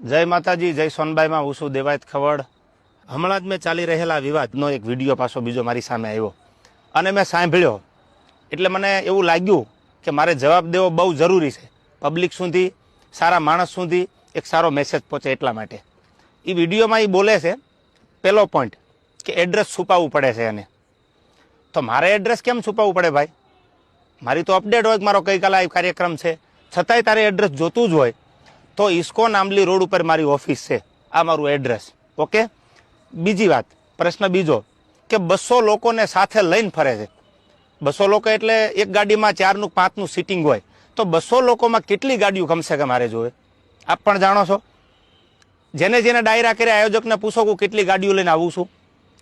જય માતાજી, જય સોનબાઈમાં હું છું દેવાયત ખવડ। હમણાં જ મેં ચાલી રહેલા વિવાદનો એક વિડીયો પાછો બીજો મારી સામે આવ્યો અને મેં સાંભળ્યો એટલે મને એવું લાગ્યું કે મારે જવાબ દેવો બહુ જરૂરી છે। પબ્લિક સુધી, સારા માણસ સુધી એક સારો મેસેજ પહોંચે એટલા માટે। એ વિડીયોમાં એ બોલે છે પહેલો પોઈન્ટ કે એડ્રેસ છુપાવવું પડે છે એને। તો મારે એડ્રેસ કેમ છુપાવવું પડે ભાઈ? મારી તો અપડેટ હોય કે મારો ગઈકાલે આ કાર્યક્રમ છે, છતાંય તારે એડ્રેસ જોતું જ હોય તો ઇસ્કોન આંબલી રોડ ઉપર મારી ઓફિસ છે, આ મારું એડ્રેસ। ઓકે, બીજી વાત, પ્રશ્ન બીજો કે 200 લોકોને સાથે લઈને ફરે છે। 200 લોકો એટલે એક ગાડીમાં 4નું 5નું સીટિંગ હોય તો 200 લોકોમાં કેટલી ગાડીઓ કમસે કમ મારે જોવે? આપ પણ જાણો છો। જેને જેને ડાયરા કર્યા આયોજકને પૂછો કે કેટલી ગાડીઓ લઈને આવું છું,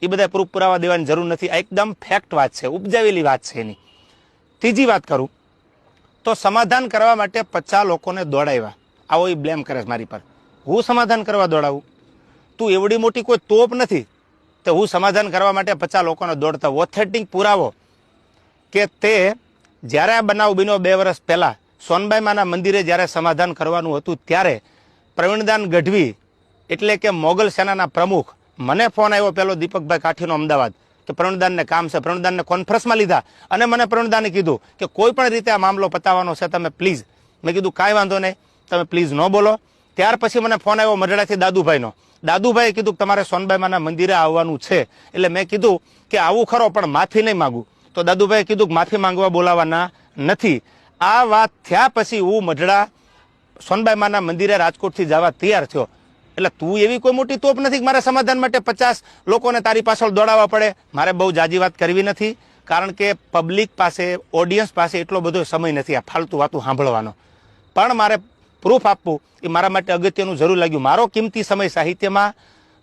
એ બધા પ્રૂફ પુરાવા દેવાની જરૂર નથી। આ એકદમ ફેક્ટ વાત છે, ઉપજાવેલી વાત છે એની। ત્રીજી વાત કરું તો સમાધાન કરવા માટે 50 લોકોને દોડાવ્યા, આવો એ બ્લેમ કરે મારી પર। હું સમાધાન કરવા દોડાવું? તું એવડી મોટી કોઈ તોપ નથી તો હું સમાધાન કરવા માટે 50 લોકોને દોડતા? ઓથેન્ટિક પુરાવો કે તે જ્યારે આ બનાવ બન્યો 2 વર્ષ પહેલા સોનબાઈ માના મંદિરે જ્યારે સમાધાન કરવાનું હતું ત્યારે પ્રવીણદાન ગઢવી એટલે કે મોગલ સેનાના પ્રમુખ, મને ફોન આવ્યો પેલો દીપકભાઈ કાઠીનો અમદાવાદ કે પ્રવીણદાનને કામ છે। પ્રવીણદાનને કોન્ફરન્સમાં લીધા અને મને પ્રવીણદાને કીધું કે કોઈ પણ રીતે આ મામલો પતાવવાનો છે, તમે પ્લીઝ। મેં કીધું કાંઈ વાંધો નહીં, તમે પ્લીઝ ન બોલો। ત્યાર પછી મને ફોન આવ્યો મઢડાથી દાદુભાઈનો। દાદુભાઈએ કીધું તમારે સોનબાઈ માના મંદિરે આવવાનું છે, એટલે મેં કીધું કે આવું ખરો પણ માફી નહીં માગું। તો દાદુભાઈએ કીધું કે માફી માંગવા બોલાવાના નથી। આ વાત થયા પછી હું મઢડા સોનબાઈ માના મંદિરે રાજકોટથી જવા તૈયાર થયો। એટલે તું એવી કોઈ મોટી તોપ નથી કે મારે સમાધાન માટે 50 લોકોને તારી પાછળ દોડાવવા પડે। મારે બહુ જાજી વાત કરવી નથી, કારણ કે પબ્લિક પાસે, ઓડિયન્સ પાસે એટલો બધો સમય નથી આ ફાલતુ વાતું સાંભળવાનો। પણ મારે પ્રૂફ આપવું એ મારા માટે અગત્યનું જરૂર લાગ્યું। મારો કિંમતી સમય સાહિત્યમાં,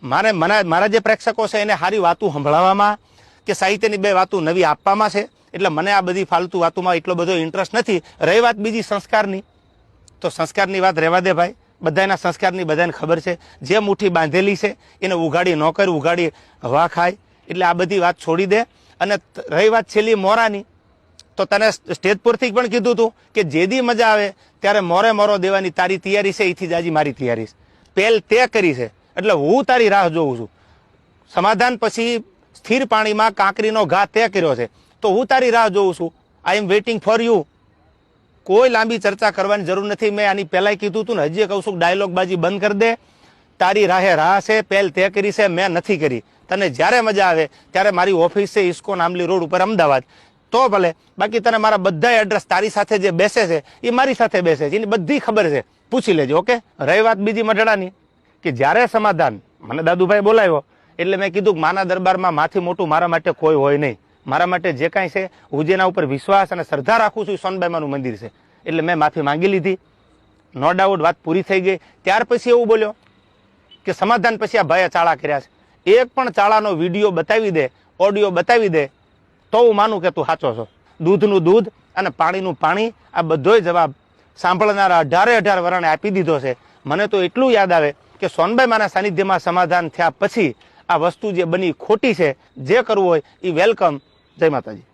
મારા જે પ્રેક્ષકો છે એને સારી વાતું સંભળાવવામાં કે સાહિત્યની 2 વાતું નવી આપવામાં છે। એટલે મને આ બધી ફાલતુ વાતોમાં એટલો બધો ઇન્ટરેસ્ટ નથી। રહી વાત બીજી સંસ્કારની, તો સંસ્કારની વાત રહેવા દે ભાઈ। બધાના સંસ્કારની બધાને ખબર છે, જે મુઠ્ઠી બાંધેલી છે એને ઉઘાડી ન કર, ઉઘાડી હવા ખાય। એટલે આ બધી વાત છોડી દે। અને રહી વાત છેલ્લી મોરાની, તો તને સ્ટેજ પરથી પણ કીધું હતું કે જેદી મજા આવે ત્યારે મોરે મોરો દેવાની તારી તૈયારી છે, એથી જ આજે મારી તૈયારી છે। પહેલ તે કરી છે એટલે હું તારી રાહ જોઉં છું। સમાધાન પછી સ્થિર પાણીમાં કાંકરીનો ઘા તે કર્યો છે તો હું તારી રાહ જોઉં છું। આઈ એમ વેઇટિંગ ફોર યુ। કોઈ લાંબી ચર્ચા કરવાની જરૂર નથી। મેં આની પહેલાંય કીધું હતું ને, હજી કહું છું, ડાયલોગ બાજી બંધ કરી દે। તારી રાહે રાહ છે, પહેલ તે કરી છે, મેં નથી કરી। તને જ્યારે મજા આવે ત્યારે મારી ઓફિસ છે ઇસ્કોન આંબલી રોડ ઉપર અમદાવાદ, તો ભલે। બાકી તને મારા બધા એડ્રેસ તારી સાથે જે બેસે છે એ મારી સાથે બેસે છે, એની બધી ખબર છે, પૂછી લેજો। ઓકે, રહી વાત બીજી મઢડાની કે જ્યારે સમાધાન મને દાદુભાઈ બોલાવ્યો એટલે મેં કીધું કે માના દરબારમાં માથી મોટું મારા માટે કોઈ હોય નહીં। મારા માટે જે કાંઈ છે, હું જેના ઉપર વિશ્વાસ અને શ્રદ્ધા રાખું છું, સોનબાઈમાનું મંદિર છે, એટલે મેં માફી માંગી લીધી। નો ડાઉટ વાત પૂરી થઈ ગઈ। ત્યાર પછી એવું બોલ્યો કે સમાધાન પછી આ ભાઈએ ચાળા કર્યા છે। એક પણ ચાળાનો વિડીયો બતાવી દે, ઓડિયો બતાવી દે તો હું માનું કે તું સાચો છો। દૂધનું દૂધ અને પાણીનું પાણી, આ બધોય જવાબ સાંભળનારા 18 વરણે આપી દીધો છે। મને તો એટલું યાદ આવે કે સોનબાઈ માના સાનિધ્યમાં સમાધાન થયા પછી આ વસ્તુ જે બની ખોટી છે, જે કરવું હોય એ વેલકમ। જય માતાજી।